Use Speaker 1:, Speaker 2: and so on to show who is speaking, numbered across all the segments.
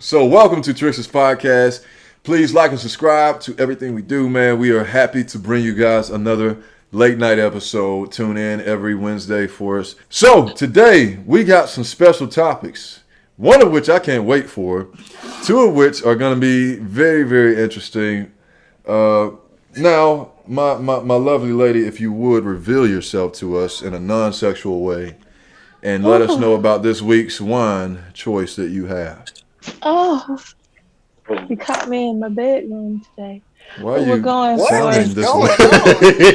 Speaker 1: So, welcome to Tricksters Podcast. Please like and subscribe to everything we do, man. We are happy to bring you guys another late night episode. Tune in every Wednesday for us. So, today we got some special topics, one of which I can't wait for, two of which are going to be very, very interesting. Now, my lovely lady, if you would reveal yourself to us in a non-sexual way and let us know about this week's wine choice that you have.
Speaker 2: Oh, you caught me in my bedroom today.
Speaker 1: Why are
Speaker 2: We're
Speaker 1: you
Speaker 2: going
Speaker 1: sounding
Speaker 2: for
Speaker 1: this
Speaker 3: going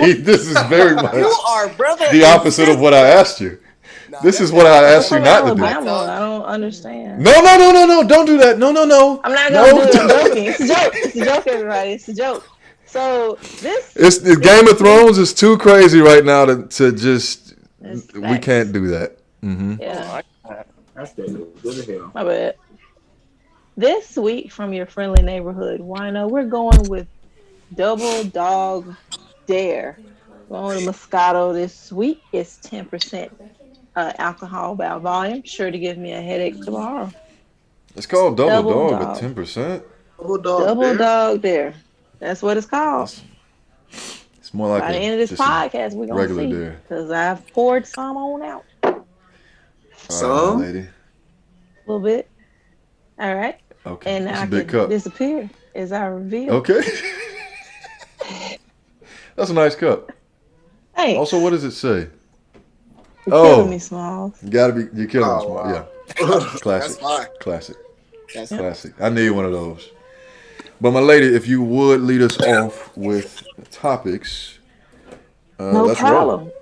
Speaker 1: way? This is very much
Speaker 3: You are brother
Speaker 1: the
Speaker 3: and
Speaker 1: opposite of
Speaker 3: sister.
Speaker 1: what I asked you.
Speaker 3: Nah,
Speaker 1: This
Speaker 3: that's
Speaker 1: is what I asked
Speaker 2: from
Speaker 1: you not to do.
Speaker 2: Alabama. I don't understand.
Speaker 1: No, don't do that. No.
Speaker 2: I'm not
Speaker 1: No.
Speaker 2: gonna do it. I'm joking. It's a joke. It's a joke, everybody. It's a joke. So
Speaker 1: It's Game of Thrones is too crazy right now to just.
Speaker 2: It's
Speaker 1: We
Speaker 2: facts.
Speaker 1: can't do that. Mm-hmm.
Speaker 2: Yeah,
Speaker 3: That's good as hell.
Speaker 2: my bad. This week from your friendly neighborhood wino, we're going with Double Dog Dare. Going with Moscato this week. It's 10% alcohol by volume. Sure to give me a headache tomorrow.
Speaker 1: It's called Double
Speaker 2: Double
Speaker 1: Dog,
Speaker 2: Dog.
Speaker 1: but 10%.
Speaker 2: Double Dog Dare. That's what it's called.
Speaker 1: It's more like
Speaker 2: By the end of this
Speaker 1: just a
Speaker 2: podcast, we're gonna
Speaker 1: regular
Speaker 2: see
Speaker 1: dare.
Speaker 2: because I've poured some on out
Speaker 1: All right,
Speaker 3: Some?
Speaker 1: my lady.
Speaker 2: a little bit. All right,
Speaker 1: Okay,
Speaker 2: and
Speaker 1: that's
Speaker 2: now
Speaker 1: a
Speaker 2: I
Speaker 1: big
Speaker 2: can
Speaker 1: cup.
Speaker 2: disappear as I reveal.
Speaker 1: Okay. That's a nice cup.
Speaker 2: Thanks.
Speaker 1: Also, what does it say?
Speaker 2: You're
Speaker 1: Oh.
Speaker 2: killing me, Smalls.
Speaker 1: You're killing us,
Speaker 3: Oh,
Speaker 1: Mark.
Speaker 3: wow.
Speaker 1: Yeah. Classic.
Speaker 3: That's fine.
Speaker 1: Classic.
Speaker 3: That's
Speaker 1: Classic. I need one of those. But my lady, if you would lead us off with topics,
Speaker 2: No
Speaker 1: let's
Speaker 2: problem.
Speaker 1: roll.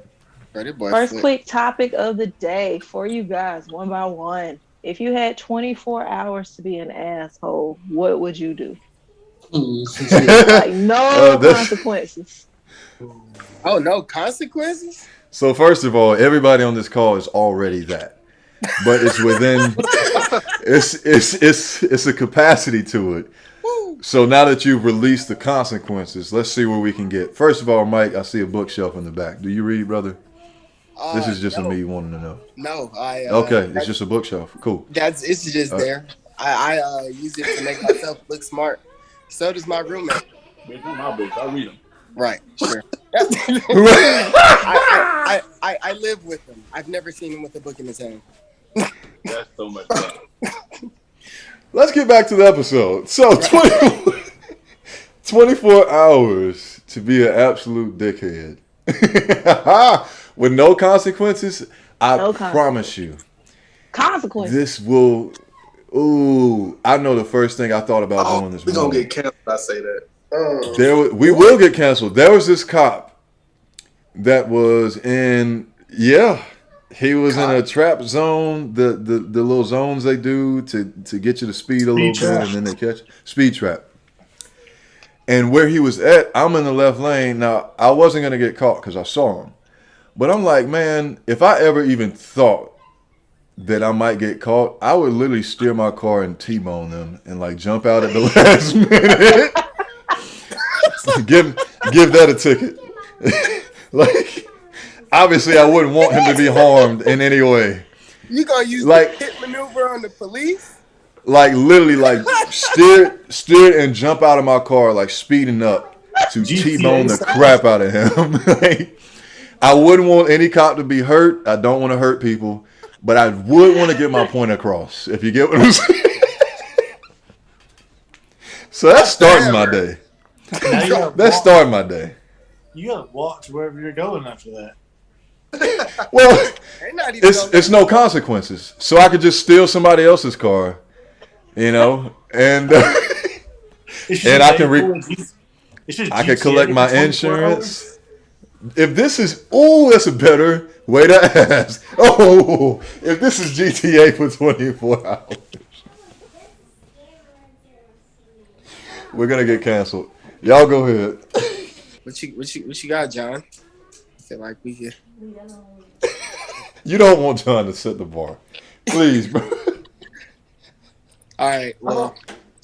Speaker 3: Ready, boy.
Speaker 2: First quick topic of the day for you guys, one by one. If you had 24 hours to be an asshole, what would you do? Like no
Speaker 1: That's-
Speaker 2: consequences.
Speaker 3: Oh, no consequences?
Speaker 1: So first of all, everybody on this call is already that, but it's within. It's a capacity to it.
Speaker 3: Woo.
Speaker 1: So now that you've released the consequences, let's see where we can get. First of all, Mike, I see a bookshelf in the back. Do you read, brother? This is just
Speaker 3: no.
Speaker 1: me wanting to know.
Speaker 3: No, I.
Speaker 1: Okay, it's just a bookshelf. Cool.
Speaker 3: It's just there. I use it to make myself look smart. So does my roommate.
Speaker 4: It's not my books. I read them.
Speaker 3: Right. Sure. I live with him. I've never seen him with a book in his hand.
Speaker 4: That's so much fun.
Speaker 1: Let's get back to the episode. So, 24 hours to be an absolute dickhead. With no consequences, I
Speaker 2: No
Speaker 1: promise you,
Speaker 2: Consequences.
Speaker 1: this will... Ooh, I know the first thing I thought about doing this
Speaker 5: We're gonna
Speaker 1: morning.
Speaker 5: get canceled. I say that.
Speaker 1: We will get canceled. There was this cop that was in... Yeah, he was in a trap zone, the little zones they do to get you to speed a little bit,
Speaker 5: trap.
Speaker 1: and then they catch speed trap. And where he was at, I'm in the left lane. Now, I wasn't gonna get caught because I saw him, but I'm like, man, if I ever even thought that I might get caught, I would literally steer my car and T-bone them and like jump out at the last minute. give that a ticket. Like, obviously, I wouldn't want him to be harmed in any way.
Speaker 3: You gonna use
Speaker 1: Like-
Speaker 3: the hit maneuver on the police?
Speaker 1: Like literally, like steer and jump out of my car, like speeding up to
Speaker 4: GTA
Speaker 1: T-bone the
Speaker 4: style.
Speaker 1: crap out of him. Like, I wouldn't want any cop to be hurt. I don't want to hurt people, but I would want to get my point across. If you get what I'm saying. So that's starting my day.
Speaker 4: Now you gotta
Speaker 1: That's
Speaker 4: walk,
Speaker 1: starting my day.
Speaker 4: you gotta walk to wherever you're going after that.
Speaker 1: Well,
Speaker 3: They're not even gonna
Speaker 1: it's no consequences, so I could just steal somebody else's car, and
Speaker 4: It's just
Speaker 1: And
Speaker 4: a
Speaker 1: I
Speaker 4: day
Speaker 1: can
Speaker 4: full of it's just
Speaker 1: I could
Speaker 4: GTA
Speaker 1: collect my
Speaker 4: for 24
Speaker 1: insurance. If this is, that's a better way to ask. Oh, if this is GTA for 24 hours, we're gonna get canceled. Y'all go ahead.
Speaker 3: What you got, John? I feel like we could.
Speaker 1: You don't want John to set the bar, please, bro.
Speaker 3: All right. Well,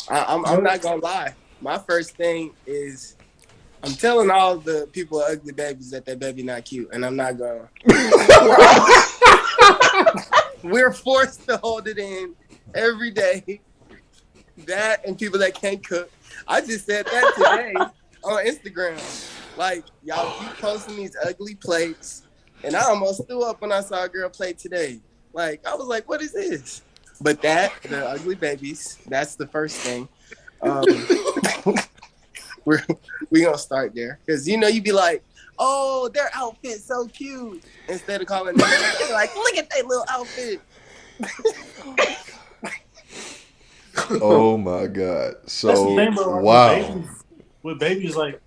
Speaker 3: I'm not gonna lie. My first thing is I'm telling all the people with ugly babies that their baby not cute, and I'm not going. We're forced to hold it in every day. That and people that can't cook. I just said that today on Instagram. Like, y'all keep posting these ugly plates. And I almost threw up when I saw a girl plate today. Like, I was like, what is this? But the ugly babies, that's the first thing. we going to start there. Because, you be like, oh, their outfit's so cute. Instead of calling them, like, look at that little outfit.
Speaker 1: Oh my God! So
Speaker 4: That's the thing, bro.
Speaker 1: wow.
Speaker 4: With babies, like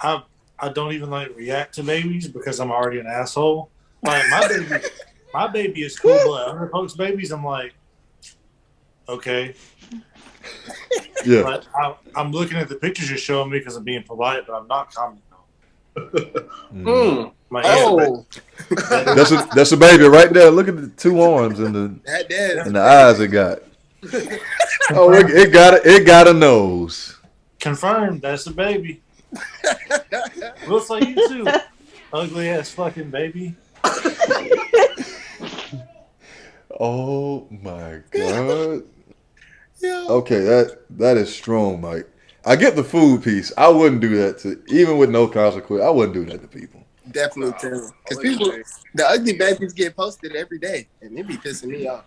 Speaker 4: I don't even like react to babies because I'm already an asshole. Like my baby is cool, but other folks' babies, I'm like, okay.
Speaker 1: Yeah.
Speaker 4: But I'm looking at the pictures you're showing me because I'm being polite, but I'm not commenting. Like,
Speaker 1: That's a baby right there. Look at the two arms and the eyes it got. Oh, it got a nose.
Speaker 4: Confirmed. That's the baby. Looks like you too. Ugly ass fucking baby.
Speaker 1: Oh my God. Okay, that is strong, Mike. I get the food piece. I wouldn't do that to, even with no consequence. I wouldn't do that to people.
Speaker 3: Definitely too. Because the ugly babies get posted every day, and it be pissing me off.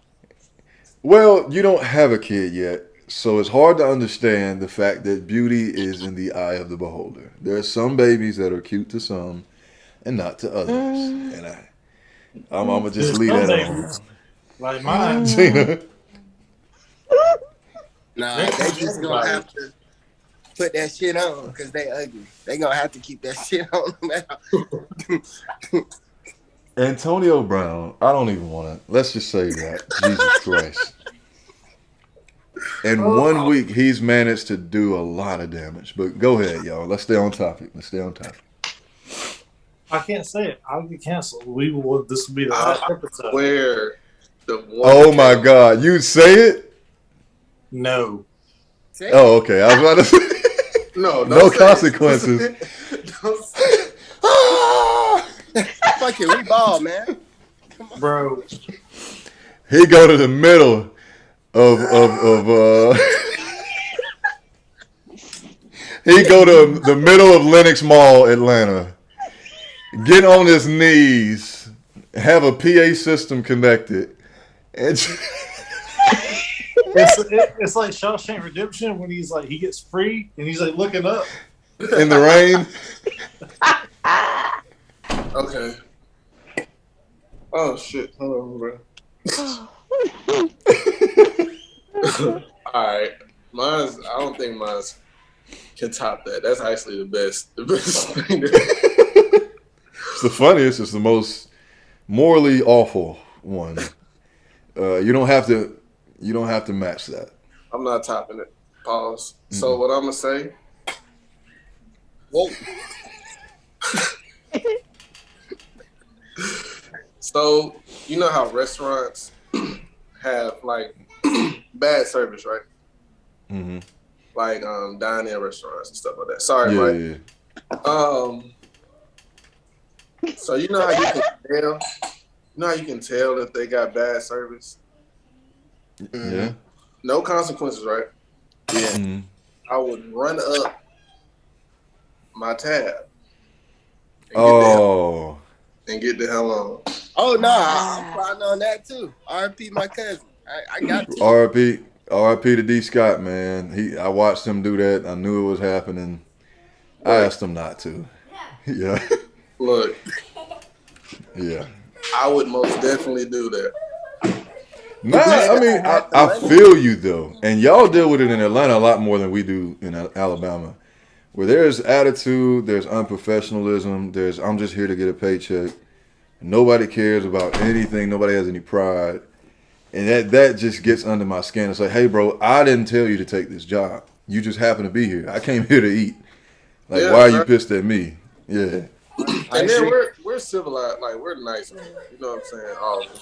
Speaker 1: Well, you don't have a kid yet, so it's hard to understand the fact that beauty is in the eye of the beholder. There are some babies that are cute to some, and not to others. And I'm gonna just leave that alone.
Speaker 4: Like mine,
Speaker 1: Gina.
Speaker 3: Nah, they just gonna have to put that shit on because they ugly. They gonna have to keep that shit on no matter.
Speaker 1: Antonio Brown, I don't even want to. Let's just say that. Jesus Christ. In 1 week, he's managed to do a lot of damage. But go ahead, y'all. Let's stay on topic.
Speaker 4: I can't say it. I'll get canceled. This will be the last episode.
Speaker 5: Where
Speaker 1: oh my God. You say it?
Speaker 4: No.
Speaker 1: Oh, okay. I was about to say. No consequences.
Speaker 5: Don't say it.
Speaker 3: Fuck it, we ball, man.
Speaker 4: Bro.
Speaker 1: He go to the middle of he go to the middle of Lenox Mall, Atlanta. Get on his knees, have a PA system connected, and
Speaker 4: it's like Shawshank Redemption when he's like he gets free and he's like looking up
Speaker 1: in the rain.
Speaker 5: Okay. Oh shit! Hold on, bro. All right, mine's. I don't think mine's can top that. That's actually the best. The best thing.
Speaker 1: It's the funniest. It's the most morally awful one. You don't have to. You don't have to match that.
Speaker 5: I'm not topping it. Pause. So what I'm gonna say? Whoa. So you know how restaurants have like bad service, right?
Speaker 1: Mm-hmm.
Speaker 5: Like dine-in restaurants and stuff like that. Sorry, right?
Speaker 1: Yeah.
Speaker 5: So you know how you can tell. You know how you can tell if they got bad service.
Speaker 1: Yeah.
Speaker 5: No consequences, right?
Speaker 3: Yeah.
Speaker 1: Mm-hmm.
Speaker 5: I would run up my tab. And get the hell on.
Speaker 3: Oh no, I'm plotting on that too. RP my cousin. I got to.
Speaker 1: RP to D Scott, man. I watched him do that. I knew it was happening. I asked him not to. Yeah.
Speaker 5: Look.
Speaker 1: Yeah.
Speaker 5: I would most definitely do that.
Speaker 1: Nah, I mean, I feel you though, and y'all deal with it in Atlanta a lot more than we do in Alabama, where there's attitude, there's unprofessionalism, there's I'm just here to get a paycheck. Nobody cares about anything. Nobody has any pride, and that just gets under my skin. It's like, hey, bro, I didn't tell you to take this job. You just happen to be here. I came here to eat. Like, why are you pissed at me? Yeah.
Speaker 5: And then we're civilized, like we're nice. You know what I'm saying? All of them.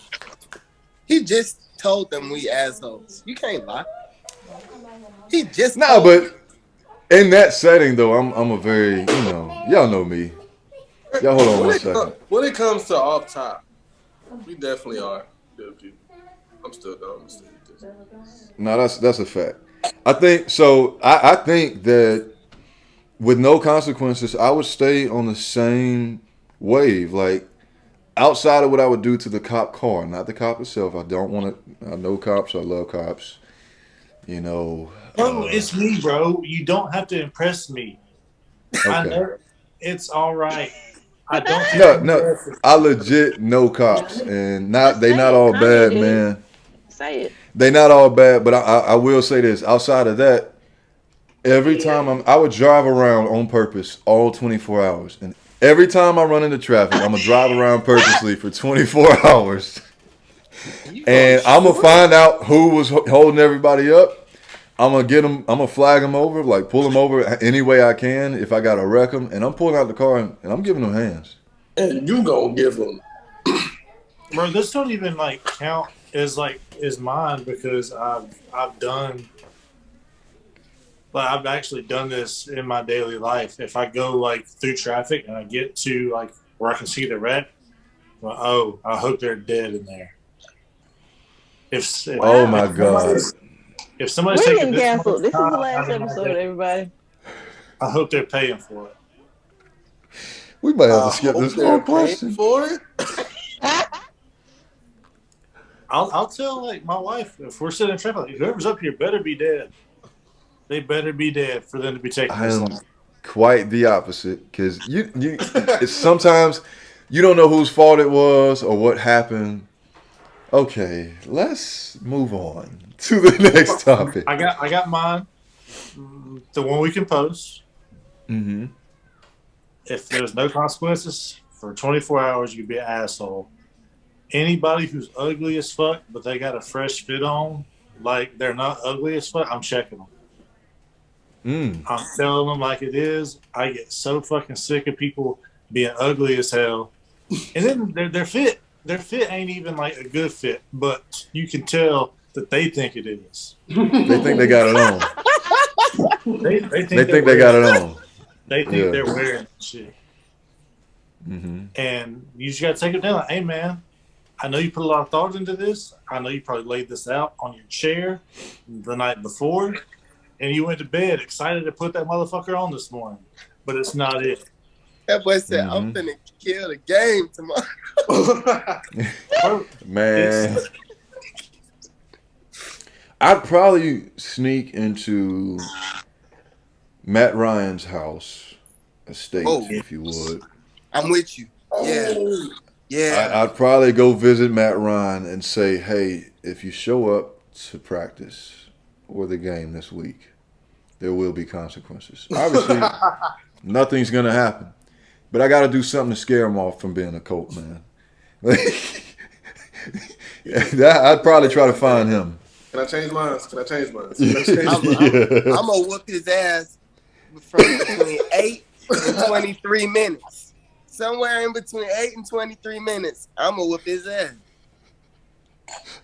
Speaker 3: He just told them we assholes. You can't lie. He just
Speaker 1: but in that setting though, I'm a very y'all know me. Y'all hold on 1 second.
Speaker 5: When it comes to off top, we definitely are good people. I'm still dumb.
Speaker 1: No, that's a fact. I think so. I think that with no consequences, I would stay on the same wave. Like outside of what I would do to the cop car, not the cop itself. I don't want to. I know cops. I love cops. You know.
Speaker 4: Bro, it's me, bro. You don't have to impress me. I
Speaker 1: Okay.
Speaker 4: know it's all right. I don't have
Speaker 1: No,
Speaker 4: to
Speaker 1: no.
Speaker 4: impress you.
Speaker 1: I legit know cops, and
Speaker 2: Just
Speaker 1: they
Speaker 2: say
Speaker 1: not
Speaker 2: it.
Speaker 1: all
Speaker 2: Kanye
Speaker 1: bad,
Speaker 2: did.
Speaker 1: man.
Speaker 2: Say it.
Speaker 1: They not all bad, but I will say this. Outside of that, every time I would drive around on purpose all 24 hours, and every time I run into traffic, I'm gonna drive around purposely for 24 hours, and I'm gonna find out who was holding everybody up. I'm gonna get them. I'm gonna flag them over, like pull them over any way I can. If I gotta wreck them, and I'm pulling out the car and I'm giving them hands.
Speaker 5: And you gonna give them.
Speaker 4: Bro, this don't even like count as mine because I've done I've actually done this in my daily life. If I go like through traffic and I get to like where I can see the wreck, well, oh, I hope they're dead in there. If
Speaker 1: Oh my god!
Speaker 4: if somebody's
Speaker 2: We're
Speaker 4: taking
Speaker 2: getting
Speaker 4: this
Speaker 2: canceled.
Speaker 4: much
Speaker 2: This is the
Speaker 4: time
Speaker 2: last
Speaker 4: out of my
Speaker 2: episode,
Speaker 4: day,
Speaker 2: everybody.
Speaker 4: I hope they're paying for it.
Speaker 1: We might have
Speaker 5: I
Speaker 1: to skip
Speaker 5: hope
Speaker 1: this
Speaker 5: they're
Speaker 1: whole
Speaker 5: paying
Speaker 1: question.
Speaker 5: for it.
Speaker 4: I'll tell like my wife if we're sitting in traffic, like, whoever's up here better be dead. They better be dead for them to be taking
Speaker 1: I
Speaker 4: this
Speaker 1: am
Speaker 4: long.
Speaker 1: quite the opposite because it's sometimes you don't know whose fault it was or what happened. Okay, let's move on to the next topic.
Speaker 4: I got mine, the one we can post.
Speaker 1: Mm-hmm.
Speaker 4: If there's no consequences for 24 hours, you can be an asshole. Anybody who's ugly as fuck, but they got a fresh fit on, like they're not ugly as fuck, I'm checking them. I'm telling them like it is. I get so fucking sick of people being ugly as hell, and then their fit ain't even like a good fit, but you can tell that they think it is.
Speaker 1: They think they got it on.
Speaker 4: They think
Speaker 1: they got it on.
Speaker 4: They think
Speaker 1: Yeah.
Speaker 4: they're wearing shit.
Speaker 1: Mm-hmm.
Speaker 4: And you just got to take it down. Like, hey, man, I know you put a lot of thought into this. I know you probably laid this out on your chair the night before, and you went to bed excited to put that motherfucker on this morning. But it's not it.
Speaker 3: That boy said, I'm finna kill the game tomorrow.
Speaker 1: Man, I'd probably sneak into Matt Ryan's house, estate, if you would.
Speaker 3: I'm with you. Yeah. Yeah.
Speaker 1: I'd probably go visit Matt Ryan and say, hey, if you show up to practice or the game this week, there will be consequences. Obviously, nothing's going to happen. But I got to do something to scare him off from being a Colt, man. I'd probably try to find him.
Speaker 5: Can I change mine?
Speaker 3: I'm going to whoop his ass from between 8 and 23 minutes. Somewhere in between 8 and 23 minutes, I'm going to whoop his ass.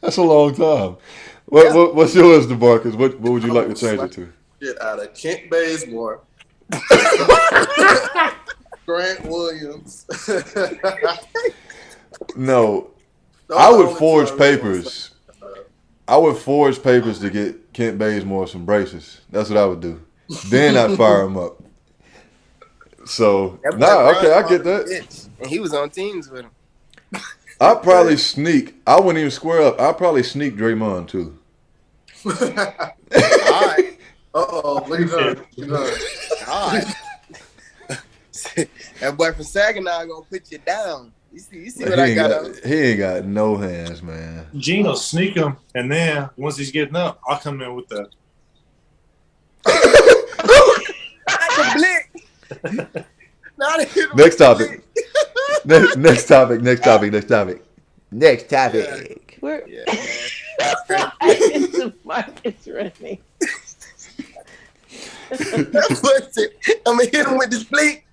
Speaker 1: That's a long time. What's yours, DeMarcus? What would you like to change it to?
Speaker 5: Get out of Kent Bazemore. Grant Williams.
Speaker 1: No, I would forge papers. I would forge papers to get Kent Bazemore some braces. That's what I would do. Then I'd fire him up. So, okay, I get that.
Speaker 3: And he was on teams with him.
Speaker 1: I'd probably sneak. I wouldn't even square up. I'd probably sneak Draymond, too.
Speaker 3: All right.
Speaker 5: Uh-oh, look at that.
Speaker 3: All right. That boy from Saginaw gonna put you down. You see what I got on?
Speaker 1: He ain't got no hands, man.
Speaker 4: Gino sneak him, and then once he's getting up, I'll come in with the
Speaker 3: blick.
Speaker 1: Next topic. Next topic.
Speaker 2: We're Marcus running.
Speaker 3: I'm gonna hit him with this bleak.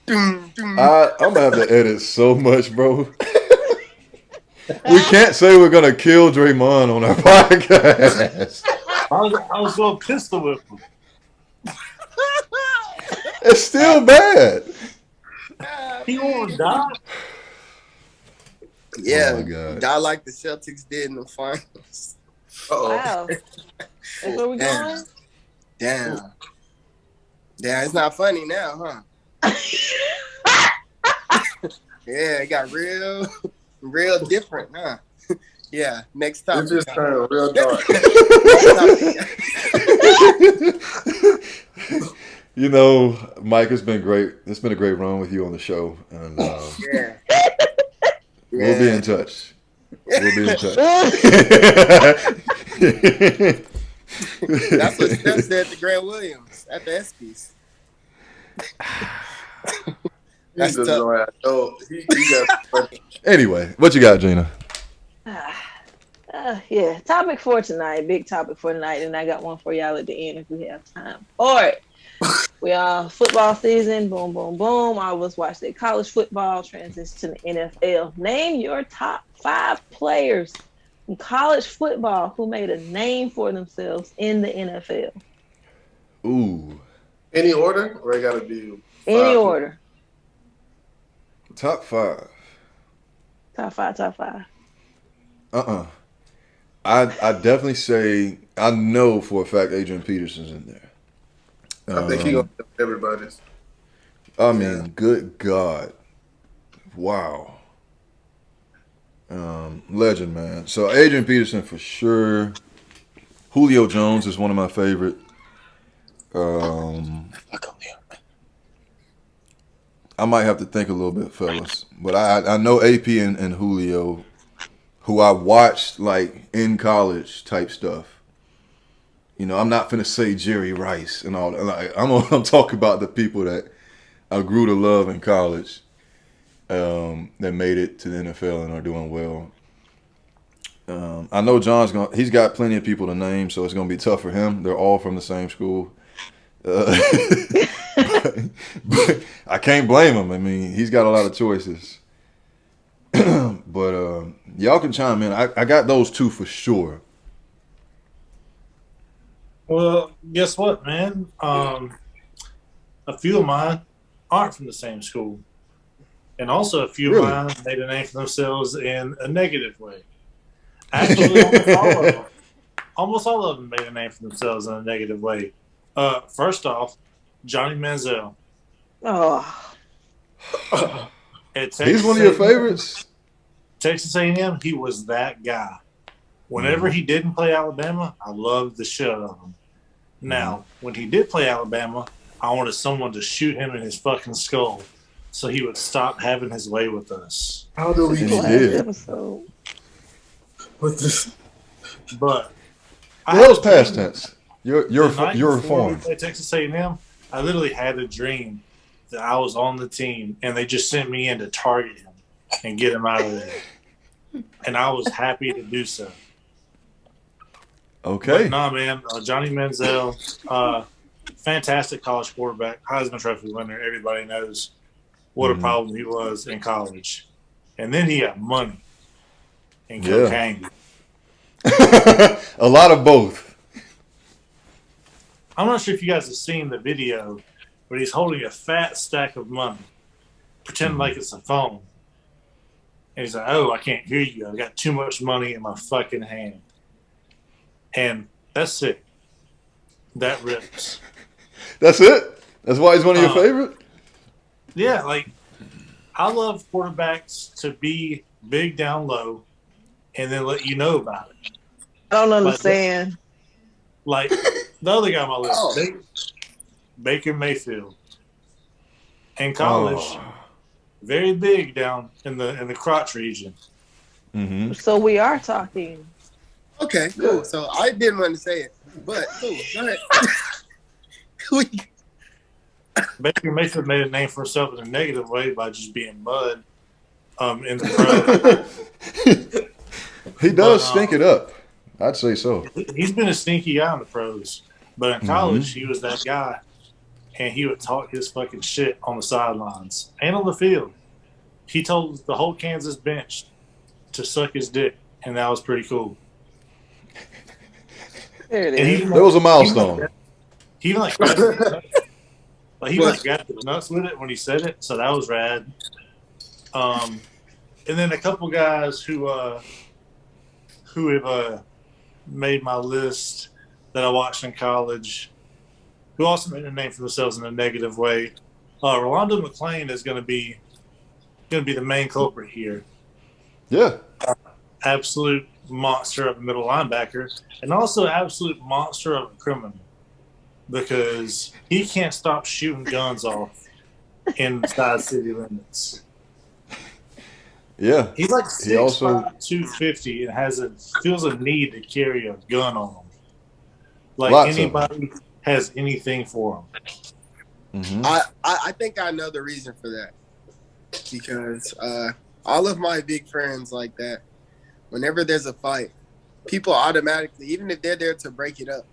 Speaker 1: I'm gonna have to edit so much, bro. We can't say we're gonna kill Draymond on our podcast.
Speaker 4: I was going pistol whip him.
Speaker 1: It's still bad.
Speaker 4: He won't die.
Speaker 3: Yeah,
Speaker 1: oh my God.
Speaker 3: die like the Celtics did in the finals.
Speaker 2: Wow. That's where we going?
Speaker 3: Damn. It's not funny now, huh? Yeah, it got real different, huh? Yeah, next topic.
Speaker 5: It just turned real dark.
Speaker 1: You know, Mike, it's been great. It's been a great run with you on the show, and
Speaker 3: Yeah.
Speaker 1: we'll be in touch. We'll be in touch.
Speaker 3: That's what Steph said to Grant Williams at the ESPYs. That's
Speaker 5: He's
Speaker 3: tough.
Speaker 5: he got.
Speaker 1: Anyway, what you got, Gina?
Speaker 2: Yeah, topic for tonight, big topic for tonight, and I got one for y'all at the end if we have time for it. We are football season, boom, boom, boom. I was watching college football, transition to the NFL. Name your top 5 players in college football who made a name for themselves in the NFL.
Speaker 1: Ooh.
Speaker 5: Any order, or I gotta be
Speaker 2: Any order.
Speaker 1: Top 5.
Speaker 2: Top 5.
Speaker 1: I definitely say I know for a fact Adrian Peterson's in there.
Speaker 5: I think he gonna help everybody's.
Speaker 1: I mean, good God. Wow. Legend, man. So Adrian Peterson for sure. Julio Jones is one of my favorite. I might have to think a little bit, fellas. But I know AP and Julio, who I watched like in college type stuff. You know, I'm not finna say Jerry Rice and all that. Like, I'm talking about the people that I grew to love in college, that made it to the NFL and are doing well. I know he's got plenty of people to name, so it's gonna be tough for him. They're all from the same school. But I can't blame him. I mean, he's got a lot of choices. But y'all can chime in. I got those 2 for sure.
Speaker 4: Well, guess what, man? A few of mine aren't from the same school. And also a few of mine made a name for themselves in a negative way. Actually, almost all of them made a name for themselves in a negative way. First off, Johnny Manziel.
Speaker 2: Oh.
Speaker 1: He's one of your favorites?
Speaker 4: Texas A&M, he was that guy. Whenever he didn't play Alabama, I loved the shit out of him. Now, when he did play Alabama, I wanted someone to shoot him in his fucking skull so he would stop having his way with us.
Speaker 5: How do we
Speaker 1: do that?
Speaker 5: With this?
Speaker 4: But
Speaker 1: that was past tense. You're reformed.
Speaker 4: Texas A&M, I literally had a dream that I was on the team and they just sent me in to target him and get him out of there. And I was happy to do so.
Speaker 1: Okay.
Speaker 4: But nah, man. Johnny Manziel, fantastic college quarterback, Heisman Trophy winner. Everybody knows what a problem he was in college. And then he got money and cocaine.
Speaker 1: A lot of both.
Speaker 4: I'm not sure if you guys have seen the video, but he's holding a fat stack of money, pretending like it's a phone. And he's like, oh, I can't hear you. I got too much money in my fucking hand. And that's it. That rips.
Speaker 1: That's it? That's why he's one of your favorite?
Speaker 4: Yeah, like, I love quarterbacks to be big down low and then let you know about it.
Speaker 2: I don't understand.
Speaker 4: Like the other guy on my list, Baker Mayfield. In college, very big down in the crotch region.
Speaker 1: Mm-hmm.
Speaker 2: So we are talking.
Speaker 3: Okay, cool. So I didn't want to say it, but cool. Go ahead.
Speaker 4: Baker Mayfield made a name for himself in a negative way by just being mud in the pros.
Speaker 1: He does stink it up. I'd say so.
Speaker 4: He's been a sneaky guy in the pros, but in college he was that guy, and he would talk his fucking shit on the sidelines and on the field. He told the whole Kansas bench to suck his dick, and that was pretty cool.
Speaker 2: There it is.
Speaker 1: That was a milestone.
Speaker 4: He even like grabbed his nuts with it when he said it, so that was rad. And then a couple guys who have made my list that I watched in college, who also made a name for themselves in a negative way. Rolando McClain is going to be the main culprit here.
Speaker 1: Yeah.
Speaker 4: Absolute monster of a middle linebacker, and also absolute monster of a criminal, because he can't stop shooting guns off inside city limits.
Speaker 1: Yeah.
Speaker 4: He's like
Speaker 1: He also
Speaker 4: 6'5", 250, and feels a need to carry a gun on him. Like
Speaker 1: lots of
Speaker 4: anybody has anything for him.
Speaker 1: Mm-hmm.
Speaker 3: I think I know the reason for that, because all of my big friends like that, whenever there's a fight, people automatically, even if they're there to break it up,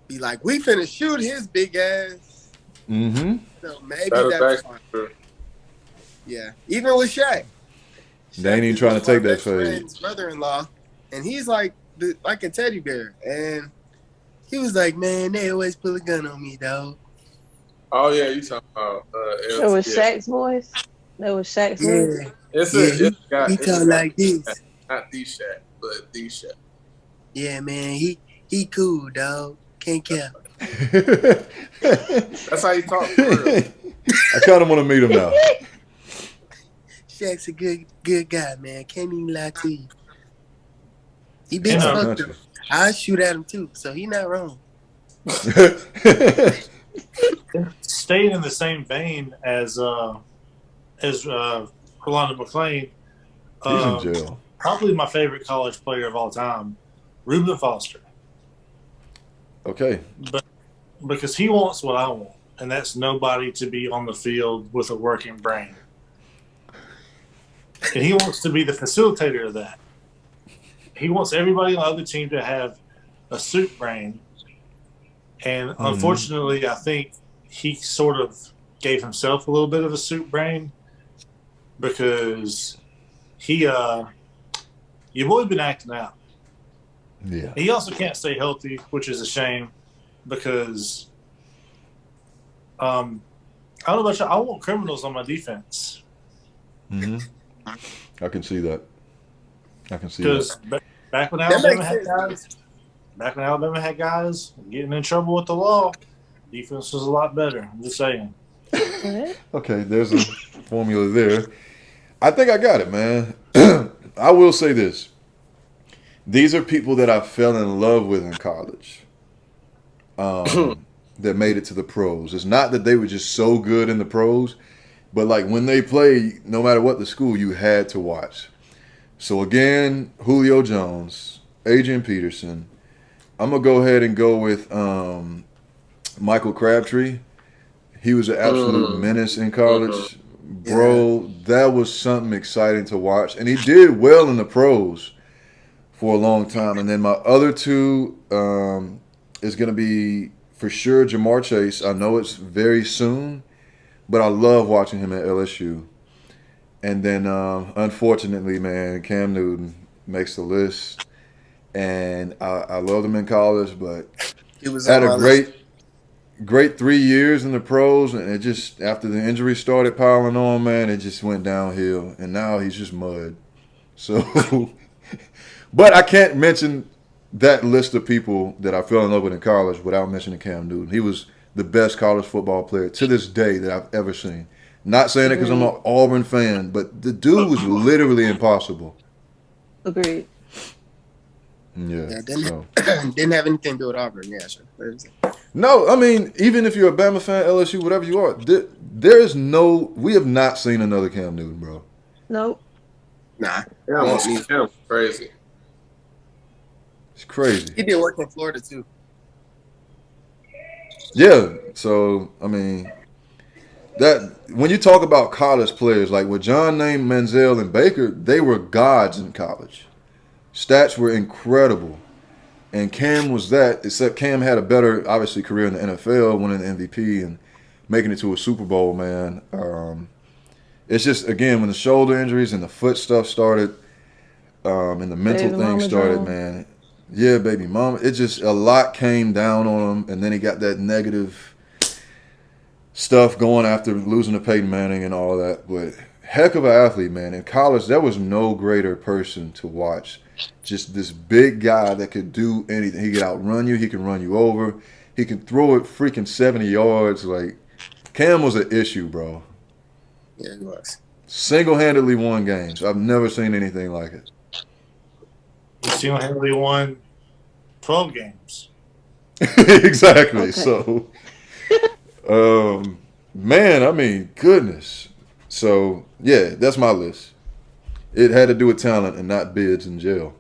Speaker 3: be like, "We finna shoot his big ass."
Speaker 1: Mm-hmm.
Speaker 3: So maybe that's fine.
Speaker 5: True.
Speaker 3: Yeah, even with Shaq.
Speaker 1: They ain't even
Speaker 3: is
Speaker 1: trying
Speaker 3: one
Speaker 1: to
Speaker 3: of my
Speaker 1: take that
Speaker 3: best
Speaker 1: fade.
Speaker 3: friend's brother-in-law, and he's like a teddy bear, and he was like, "Man, they always pull a gun on me, dog."
Speaker 5: Oh yeah, you talking about?
Speaker 2: It was Shaq's voice. That was Shaq's voice.
Speaker 3: Yeah, he talk like this.
Speaker 5: Not the Shaq, but the Shaq.
Speaker 3: Yeah, man, he cool, dog. Can't care.
Speaker 5: That's how you talk. For real.
Speaker 1: I kind of want to meet him now.
Speaker 3: Shaq's a good guy, man. Can't even lie to you. He been
Speaker 4: You know,
Speaker 3: fucked up. I shoot at him too, so he not wrong.
Speaker 4: Staying in the same vein as Rolando McClain,
Speaker 1: He's in jail.
Speaker 4: probably my favorite college player of all time, Reuben Foster.
Speaker 1: Okay.
Speaker 4: But because he wants what I want, and that's nobody to be on the field with a working brain. And he wants to be the facilitator of that. He wants everybody on the other team to have a soup brain. And unfortunately, I think he sort of gave himself a little bit of a soup brain, because your boy been acting out.
Speaker 1: Yeah.
Speaker 4: He also can't stay healthy, which is a shame, because I don't know about you. I want criminals on my defense.
Speaker 1: Mm-hmm. I can see that.
Speaker 4: Because back when Alabama had guys getting in trouble with the law, defense was a lot better. I'm just saying.
Speaker 1: Okay, there's a formula there. I think I got it, man. I will say this. These are people that I fell in love with in college, that made it to the pros. It's not that they were just so good in the pros, but like when they play, no matter what the school, you had to watch. So again, Julio Jones, Adrian Peterson. I'm going to go ahead and go with Michael Crabtree. He was an absolute menace in college. Bro, that was something exciting to watch. And he did well in the pros for a long time. And then my other two is going to be, for sure, Jamar Chase. I know it's very soon, but I love watching him at LSU. And then, unfortunately, man, Cam Newton makes the list. And I loved him in college, but
Speaker 3: He was
Speaker 1: had a great 3 years in the pros, and it just, after the injury started piling on, man, it just went downhill, and now he's just mud. So, but I can't mention that list of people that I fell in love with in college without mentioning Cam Newton. He was the best college football player to this day that I've ever seen. Not saying it because I'm an Auburn fan, but the dude was literally impossible.
Speaker 2: Agreed.
Speaker 1: Yeah.
Speaker 3: Didn't have anything to do with Auburn. Yeah, sure.
Speaker 1: No, I mean, even if you're a Bama fan, LSU, whatever you are, we have not seen another Cam Newton, bro.
Speaker 2: Nope.
Speaker 3: Nah.
Speaker 5: Yeah, crazy.
Speaker 1: It's crazy.
Speaker 3: He did work in Florida too.
Speaker 1: Yeah, so I mean, that when you talk about college players, like with John Name, Manziel, and Baker, they were gods in college. Stats were incredible. And Cam was that, except Cam had a better, obviously, career in the NFL, winning the MVP and making it to a Super Bowl, man. It's just, again, when the shoulder injuries and the foot stuff started, and the mental thing started, man. Yeah, baby mama. It just, a lot came down on him, and then he got that negative stuff going after losing to Peyton Manning and all that. But heck of an athlete, man. In college, there was no greater person to watch just this big guy that could do anything. He could outrun you. He can run you over. He can throw it freaking 70 yards. Like, Cam was an issue, bro.
Speaker 3: Yeah, he was.
Speaker 1: Single-handedly won games. I've never seen anything like it.
Speaker 4: He single-handedly won 12 games.
Speaker 1: Exactly.
Speaker 2: Okay.
Speaker 1: So, man, I mean, goodness. So, yeah, that's my list. It had to do with talent and not bids in jail,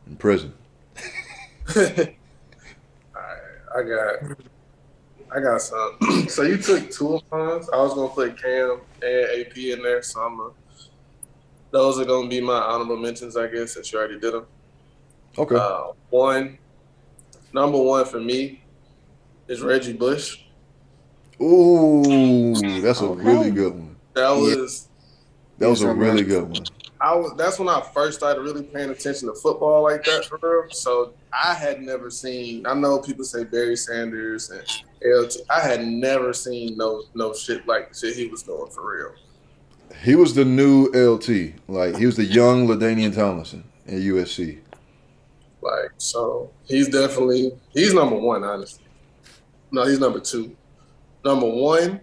Speaker 1: in prison.
Speaker 5: Alright, I got some. So you took two of mine. I was gonna put Cam and AP in there, so those are gonna be my honorable mentions, I guess, since you already did them.
Speaker 1: Okay.
Speaker 5: Number one for me is Reggie Bush.
Speaker 1: Ooh, that's a
Speaker 2: Okay.
Speaker 1: really good one.
Speaker 5: That was
Speaker 1: a really good one.
Speaker 5: That's when I first started really paying attention to football like that for real. So I had never seen. I know people say Barry Sanders and LT. I had never seen no shit like the shit he was doing for real.
Speaker 1: He was the new LT. Like, he was the young LaDainian Tomlinson at USC.
Speaker 5: Like, so he's number one, honestly. No, he's number two. Number one,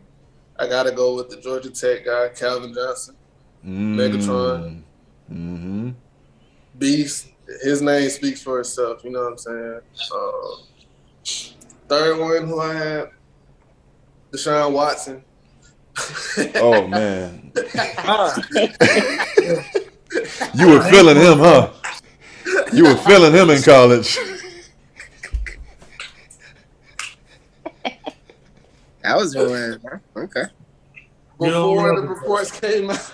Speaker 5: I gotta go with the Georgia Tech guy, Calvin Johnson, Megatron.
Speaker 1: Mm-hmm.
Speaker 5: Beast. His name speaks for itself. You know what I'm saying? Third one, who I had, Deshaun Watson.
Speaker 1: Oh, man. You were feeling him, huh? You were feeling him in college.
Speaker 3: That was one. Okay.
Speaker 5: Before the reports came out.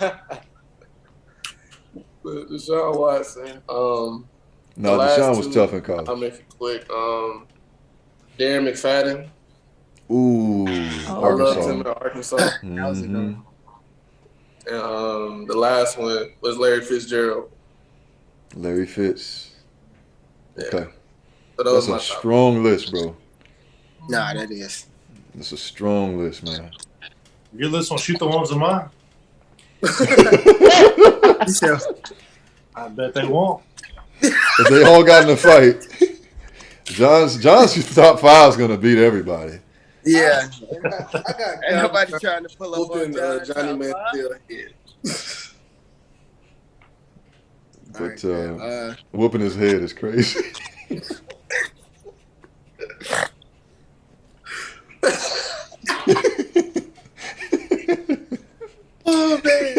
Speaker 5: But Deshaun Watson.
Speaker 1: No, Deshaun was tough in college.
Speaker 5: I'll make it quick. Darren McFadden.
Speaker 1: Ooh,
Speaker 5: I loved him in
Speaker 1: Arkansas.
Speaker 5: Arkansas.
Speaker 3: That was a good one.
Speaker 5: And the last one was Larry Fitzgerald.
Speaker 1: Larry Fitz.
Speaker 5: Yeah.
Speaker 1: Okay.
Speaker 5: So
Speaker 1: that's a strong list, bro.
Speaker 3: Nah, that is.
Speaker 1: That's a strong list, man.
Speaker 4: Your list won't shoot the ones of mine. I bet they won't.
Speaker 1: If they all got in a fight, John's top five is gonna beat everybody.
Speaker 3: Yeah.
Speaker 5: I got
Speaker 3: Ain't nobody trying to pull up on
Speaker 5: Johnny Manziel head.
Speaker 1: But
Speaker 3: right,
Speaker 1: whooping his head is crazy.
Speaker 3: Oh man.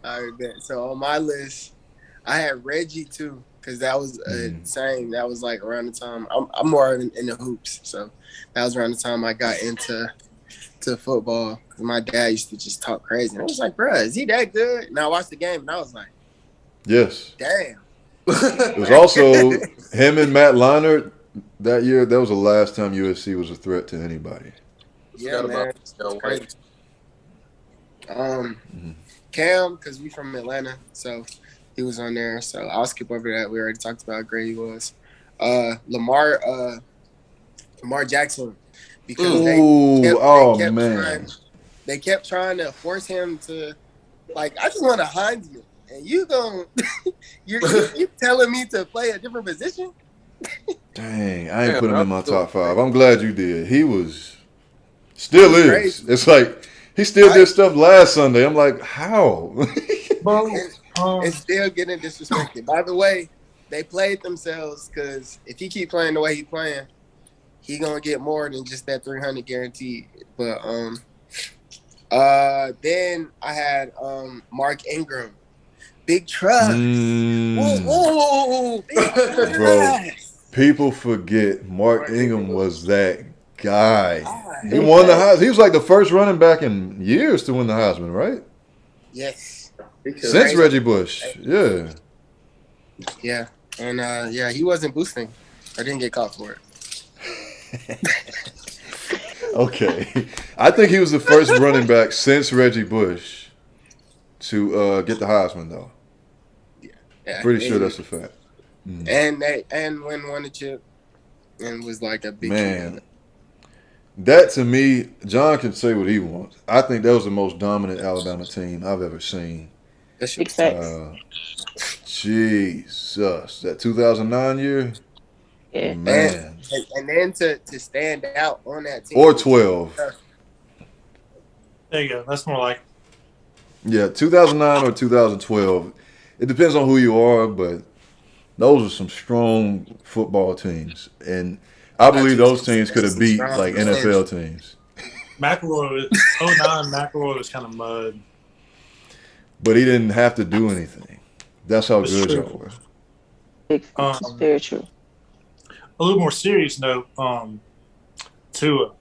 Speaker 3: All right, bet. So on my list, I had Reggie too, because that was insane. That was like around the time I'm more in the hoops, so that was around the time I got into football. Cause my dad used to just talk crazy, and I was like, "Bruh, is he that good?" And I watched the game, and I was like,
Speaker 1: Yes.
Speaker 3: "Damn."
Speaker 1: It was also him and Matt Leinart that year. That was the last time USC was a threat to anybody.
Speaker 3: Yeah, man. It's crazy. Cam, because we from Atlanta, so he was on there. So I'll skip over that. We already talked about how great he was. Lamar Jackson, because they kept trying to force him to, like, I just want to Heinz you, and you you telling me to play a different position?
Speaker 1: Dang, I ain't put him in my top five. I'm glad you did. He was, still is. Crazy. It's like he still did stuff last Sunday. I'm like, how?
Speaker 3: And still getting disrespected. By the way, they played themselves, because if he keep playing the way he's playing, he gonna get more than just that 300 guaranteed. But then I had Mark Ingram, big trust. Whoa, big trust.
Speaker 1: Bro, people forget Mark Ingram was that guy. He won the Heisman. He was like the first running back in years to win the Heisman, right?
Speaker 3: Yes.
Speaker 1: Since Reggie Bush. Yeah.
Speaker 3: Yeah. And he wasn't boosting. I didn't get caught for it.
Speaker 1: Okay. I think he was the first running back since Reggie Bush to get the Heisman, though. Yeah. Pretty sure that's a fact.
Speaker 3: And won the chip and was like a big
Speaker 1: man. That, to me, John can say what he wants. I think that was the most dominant Alabama team I've ever seen.
Speaker 3: That shit
Speaker 2: Big
Speaker 3: was tough.
Speaker 2: facts.
Speaker 1: Jesus, that 2009 year,
Speaker 2: Yeah.
Speaker 1: man,
Speaker 3: And then to stand out on that team
Speaker 1: or
Speaker 3: was just
Speaker 1: 12.
Speaker 3: tough.
Speaker 4: There you go. That's more like
Speaker 1: Yeah, 2009 or 2012. It depends on who you are, but those are some strong football teams, and I
Speaker 3: I
Speaker 1: believe
Speaker 3: just
Speaker 1: those teams could have
Speaker 3: some
Speaker 1: beat
Speaker 3: strong
Speaker 1: like
Speaker 3: men.
Speaker 1: NFL teams.
Speaker 4: McElroy. 09 McElroy was kind of mud.
Speaker 1: But he didn't have to do anything. That's how
Speaker 4: That's
Speaker 1: good
Speaker 4: true.
Speaker 1: y'all were.
Speaker 2: Big facts.
Speaker 4: Um,
Speaker 2: Very true.
Speaker 4: a little more serious note. Tua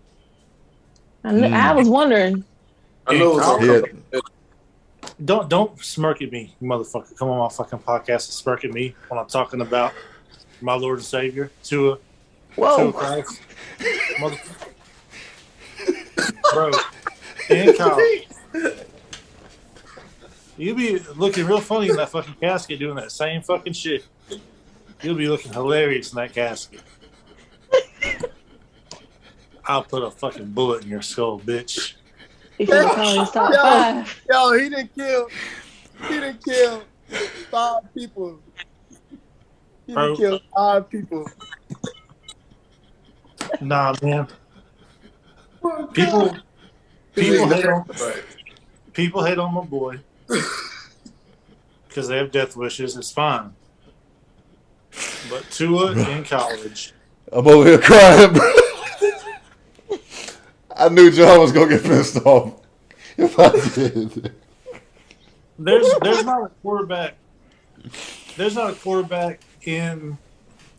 Speaker 2: I was wondering.
Speaker 5: I
Speaker 4: in
Speaker 5: know it was gonna
Speaker 1: He
Speaker 5: come
Speaker 4: college.
Speaker 1: had,
Speaker 4: Don't smirk at me, you motherfucker. Come on my fucking podcast and smirk at me when I'm talking about my Lord and Savior, Tua
Speaker 2: Whoa.
Speaker 4: Christ. Motherfucker. Bro, in college. You'll be looking real funny in that fucking casket doing that same fucking shit. You'll be looking hilarious in that casket. I'll put a fucking bullet in your skull, bitch.
Speaker 2: If you call his top
Speaker 3: Yo,
Speaker 2: 5.
Speaker 3: yo, he didn't kill 5 people. He
Speaker 4: Bro.
Speaker 3: didn't kill 5 people.
Speaker 4: Nah, man. People hate on my boy because they have death wishes. It's fine. But Tua in college.
Speaker 1: I'm over here crying, bro. I knew John was gonna get pissed off if I did.
Speaker 4: There's not a quarterback. There's not a quarterback in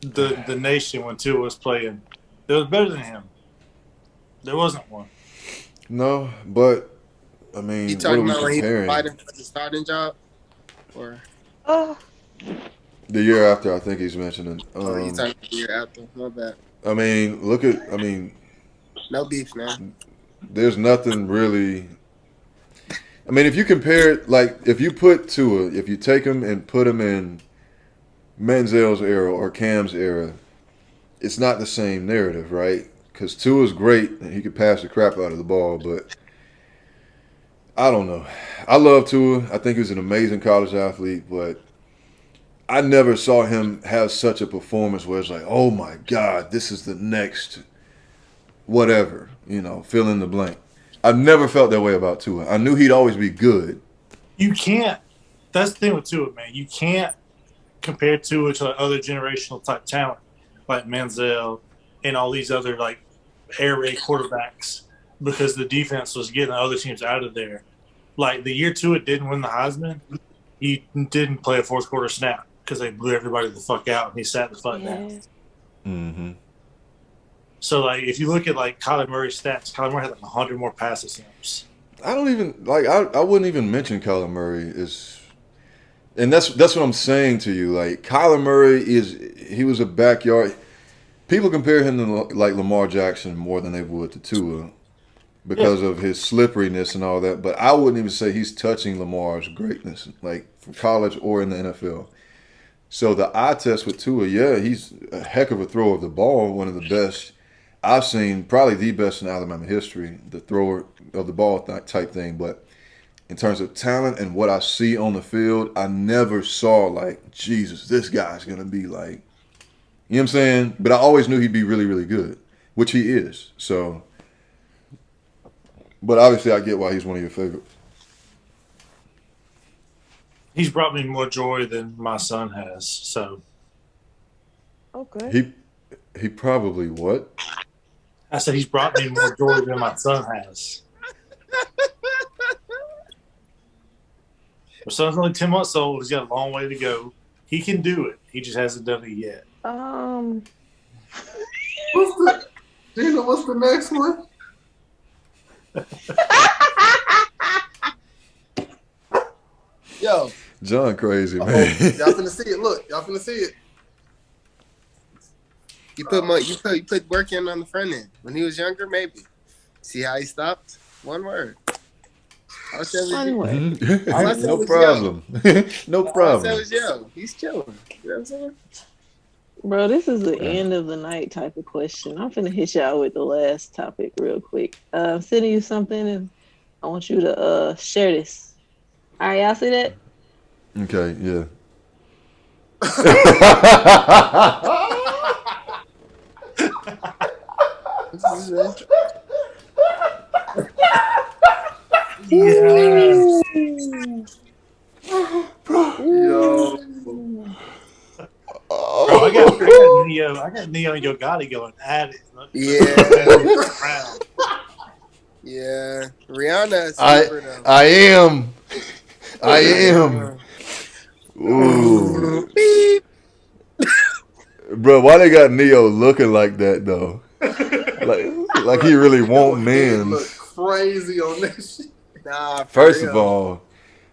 Speaker 4: the nation when Tua was playing that was better than him. There wasn't one.
Speaker 1: No, but I mean,
Speaker 3: You
Speaker 1: what are
Speaker 3: talking
Speaker 1: we
Speaker 3: about when he was
Speaker 1: comparing?
Speaker 3: fighting for the starting job? Or
Speaker 2: Oh.
Speaker 1: The year after, I think he's mentioning.
Speaker 3: you talking about the year after? My bad.
Speaker 1: I mean,
Speaker 3: No beef, man.
Speaker 1: there's nothing really. I mean, if you compare it, like if you put Tua, if you take him and put him in Manziel's era or Cam's era, it's not the same narrative, right? Because Tua's great and he could pass the crap out of the ball, but I don't know. I love Tua. I think he was an amazing college athlete, but I never saw him have such a performance where it's like, oh my God, this is the next whatever, fill in the blank. I've never felt that way about Tua. I knew he'd always be good.
Speaker 4: You can't. That's the thing with Tua, man. You can't compare Tua to like other generational type talent like Manziel and all these other like air raid quarterbacks because the defense was getting the other teams out of there. Like the year Tua didn't win the Heisman, he didn't play a fourth quarter snap because they blew everybody the fuck out and he sat the fuck down.
Speaker 1: Mm-hmm.
Speaker 4: So like if you look at like Kyler Murray's stats, Kyler Murray had like 100 more pass attempts.
Speaker 1: I don't even I wouldn't even mention Kyler Murray and that's what I'm saying to you. Like Kyler Murray he was a backyard. People compare him to like Lamar Jackson more than they would to Tua because of his slipperiness and all that. But I wouldn't even say he's touching Lamar's greatness, like from college or in the NFL. So the eye test with Tua, yeah, he's a heck of a thrower of the ball, one of the best I've seen, probably the best in Alabama history, the thrower of the ball type thing. But in terms of talent and what I see on the field, I never saw like, Jesus, this guy's going to be like, you know what I'm saying? But I always knew he'd be really, really good, which he is. So, but obviously I get why he's one of your favorites.
Speaker 4: He's brought me more joy than my son has. So
Speaker 2: Okay.
Speaker 1: He probably what?
Speaker 4: I said he's brought me more joy than my son has. My son's only 10 months old. He's got a long way to go. He can do it. He just hasn't done it yet.
Speaker 5: Gina, what's the next one?
Speaker 3: Yo,
Speaker 1: John crazy, man.
Speaker 5: Y'all finna see it. Look, y'all finna see it.
Speaker 3: you put work in on the front end. When he was younger, maybe. See how he stopped? One word. All I said was yo.
Speaker 1: No problem. No
Speaker 3: All I
Speaker 1: problem.
Speaker 3: said was yo. He's chilling. You know what I'm saying?
Speaker 2: Bro, this is the end of the night type of question. I'm finna hit y'all with the last topic real quick. I'm sending you something and I want you to share this. All right, y'all see that?
Speaker 1: Okay, yeah.
Speaker 4: Yes.
Speaker 5: Yo.
Speaker 4: Bro, I got Neo and Yo Gotti going at it.
Speaker 3: Yeah, yeah. Rihanna a
Speaker 1: I
Speaker 3: sleeper though.
Speaker 1: I am. I
Speaker 3: I
Speaker 1: am.
Speaker 3: am.
Speaker 1: Ooh.
Speaker 3: Beep.
Speaker 1: Bro, why they got Neo looking like that though? Like he really
Speaker 5: Yo,
Speaker 1: want
Speaker 5: head look
Speaker 1: men's.
Speaker 5: crazy on that shit.
Speaker 3: Nah, for
Speaker 1: First of
Speaker 3: real.
Speaker 1: all,
Speaker 4: Neo looks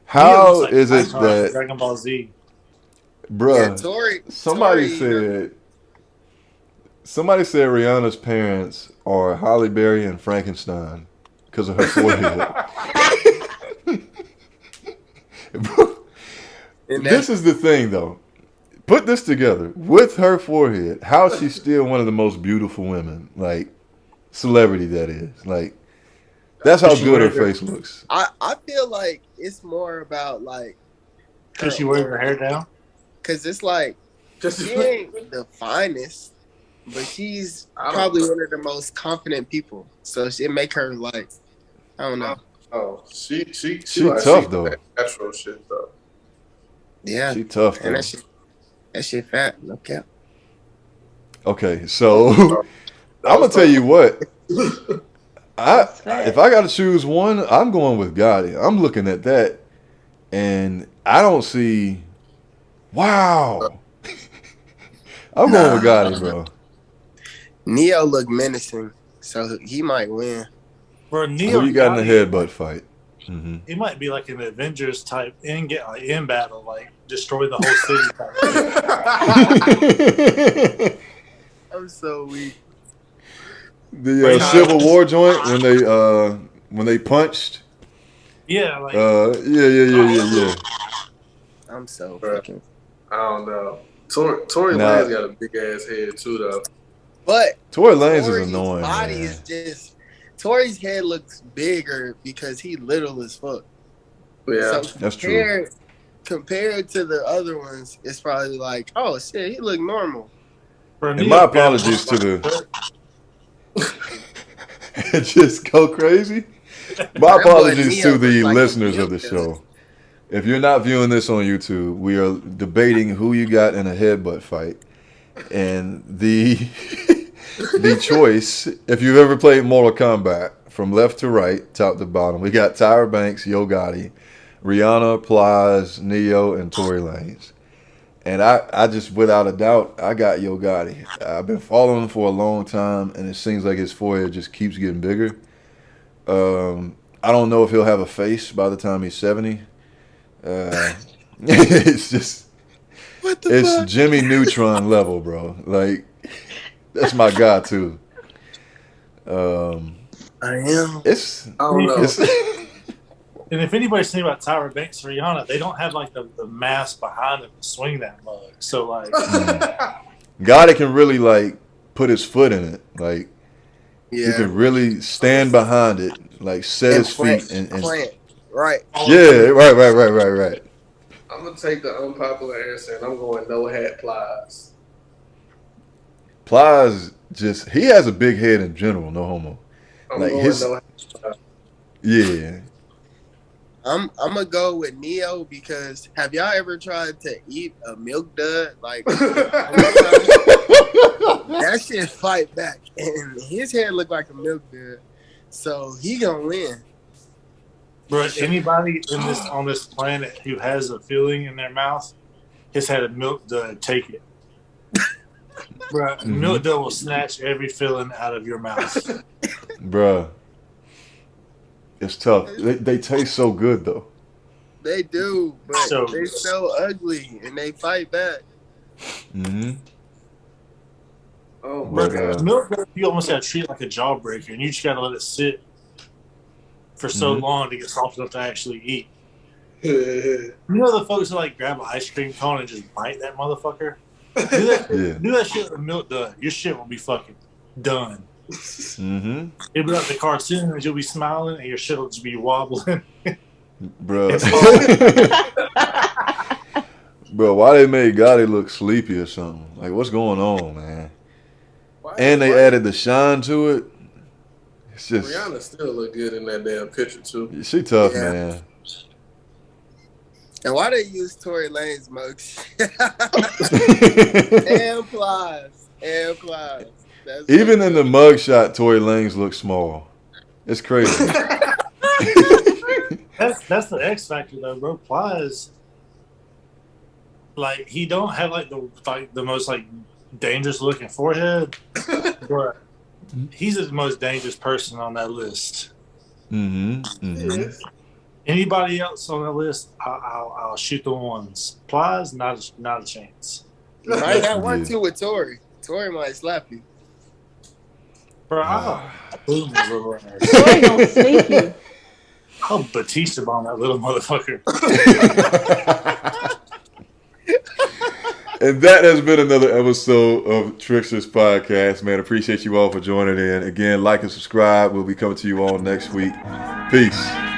Speaker 1: how
Speaker 4: like
Speaker 1: is it
Speaker 4: Avatar from
Speaker 1: that,
Speaker 4: Dragon Ball Z.
Speaker 3: Yeah,
Speaker 1: bruh? Somebody
Speaker 3: Tori.
Speaker 1: somebody said Rihanna's parents are Holly Berry and Frankenstein because of her forehead. Bro,
Speaker 3: And
Speaker 1: this is the thing though. Put this together with her forehead. How is she still one of the most beautiful women? Like celebrity that is. Like that's how
Speaker 4: She
Speaker 1: good her
Speaker 4: wears her
Speaker 1: face looks.
Speaker 3: I feel like it's more about like her
Speaker 4: because she wears her
Speaker 3: aura.
Speaker 4: hair down.
Speaker 3: Cause it's like she ain't the finest, but she's
Speaker 5: I don't
Speaker 3: probably
Speaker 5: know.
Speaker 3: one of the most confident people. So it make her like I don't know.
Speaker 5: Oh, she
Speaker 1: She
Speaker 5: like
Speaker 1: tough
Speaker 5: she
Speaker 1: though.
Speaker 5: natural shit though.
Speaker 3: Yeah,
Speaker 1: She tough
Speaker 3: and
Speaker 1: though.
Speaker 3: that shit fat. No cap.
Speaker 1: Okay, so
Speaker 5: That
Speaker 1: I'm
Speaker 5: was
Speaker 1: gonna tell you what.
Speaker 2: That's fat.
Speaker 1: If I got to choose one, I'm going with Gotti. I'm looking at that, and I don't see. Wow, I'm going with
Speaker 3: Nah,
Speaker 1: Gotti, bro.
Speaker 3: Neo look menacing, so he might win.
Speaker 4: For
Speaker 1: Who
Speaker 4: Neo
Speaker 1: you
Speaker 4: and
Speaker 1: got in the
Speaker 4: Gotti,
Speaker 1: headbutt fight? Mm-hmm.
Speaker 4: he might be like an Avengers type and get like in battle, like destroy the whole city type shit.
Speaker 3: I'm so weak.
Speaker 1: The Civil War joint when they punched.
Speaker 4: Yeah, like
Speaker 1: Yeah.
Speaker 3: I'm so
Speaker 5: Bruh.
Speaker 3: freaking.
Speaker 5: I don't know. Tory
Speaker 1: Nah.
Speaker 5: Lanez got a big ass head too though.
Speaker 3: But
Speaker 1: Tory Lanez is
Speaker 3: Tory's
Speaker 1: annoying,
Speaker 3: body
Speaker 1: man.
Speaker 3: is just Tory's head looks bigger because he little as fuck.
Speaker 5: Yeah.
Speaker 3: So
Speaker 1: That's true.
Speaker 3: compared to the other ones, it's probably like, oh shit, he look normal.
Speaker 4: for
Speaker 1: And
Speaker 4: Neo,
Speaker 1: my apologies to the. Just go crazy. My
Speaker 3: That boy
Speaker 1: apologies
Speaker 3: Neo
Speaker 1: to the
Speaker 3: look like a
Speaker 1: listeners of
Speaker 3: milk
Speaker 1: the
Speaker 3: dud.
Speaker 1: show. If you're not viewing this on YouTube, we are debating who you got in a headbutt fight, and the the choice. If you've ever played Mortal Kombat, from left to right, top to bottom, we got Tyra Banks, Yo Gotti, Rihanna, Plies, Neo, and Tory Lanez. And I just, without a doubt, I got Yo Gotti. I've been following him for a long time, and it seems like his forehead just keeps getting bigger. I don't know if he'll have a face by the time he's 70. It's just,
Speaker 3: What the
Speaker 1: it's
Speaker 3: fuck?
Speaker 1: Jimmy Neutron level, bro. Like, that's my guy, too.
Speaker 3: I am.
Speaker 1: It's,
Speaker 5: I don't know.
Speaker 1: it's
Speaker 4: and if anybody's thinking about Tyra Banks or Rihanna, they don't have like the mass behind them to swing that mug. So like,
Speaker 1: Gotti can really, like, put his foot in it. Like, he
Speaker 3: Yeah.
Speaker 1: can really stand behind it, like, set
Speaker 3: And
Speaker 1: his feet. And
Speaker 3: plant. Right.
Speaker 1: yeah, right.
Speaker 5: I'm gonna take the unpopular answer and I'm going no hat Plies.
Speaker 1: Plies just, he has a big head in general, no homo.
Speaker 5: I'm
Speaker 1: Like,
Speaker 5: going
Speaker 1: his,
Speaker 5: no hat Plies.
Speaker 1: yeah.
Speaker 3: I'm gonna go with Neo because have y'all ever tried to eat a milk dud? Like that shit fight back, and his head look like a milk dud, so he gonna win.
Speaker 4: bro, anybody on this planet who has a feeling in their mouth has had a milk dud. Take it, bro. Milk dud will snatch every feeling out of your mouth.
Speaker 1: Bruh. It's tough. They taste so good, though.
Speaker 3: They do, but
Speaker 4: So-
Speaker 3: they so ugly, and they fight back.
Speaker 1: Mm-hmm.
Speaker 5: Oh
Speaker 4: Bro,
Speaker 5: my
Speaker 1: But,
Speaker 5: god.
Speaker 4: milk dud, you almost got to treat it like a jawbreaker, and you just got to let it sit for so
Speaker 1: Mhm.
Speaker 4: long to get soft enough to actually eat. You know the folks that like grab an ice cream cone and just bite that motherfucker?
Speaker 1: Yeah.
Speaker 4: Do that shit with a milk dud. Your shit will be fucking done.
Speaker 1: Mm-hmm.
Speaker 4: It'll be like the cartoons. You'll be smiling and your shit will just be wobbling.
Speaker 1: Bruh. Bro, why they made Gotti look sleepy or something? Like, what's going on, man?
Speaker 5: Why-
Speaker 1: And they
Speaker 5: why-
Speaker 1: added the shine to it. It's just
Speaker 5: Rihanna still look good in that damn picture too.
Speaker 1: she tough,
Speaker 3: Yeah.
Speaker 1: man.
Speaker 3: And why they use Tory Lane's mugs? and Plies. And Plies. That's
Speaker 1: Even in the mugshot, Tory Lanez looks small. It's crazy.
Speaker 4: That's the X factor though, bro. Plies, like he don't have like the most like dangerous looking forehead, but he's the most dangerous person on that list. Anybody else on that list, I'll shoot the ones. Plies, not a chance.
Speaker 3: You might not work
Speaker 1: Yeah.
Speaker 3: too with Tory. Tory might slap you.
Speaker 4: Bro, I'll boom his little ass.
Speaker 2: Tory gonna sneak you.
Speaker 4: I'll Batista bomb that little motherfucker.
Speaker 1: And that has been another episode of Tricksters Podcast, man. Appreciate you all for joining in. Again, like and subscribe. We'll be coming to you all next week. Peace.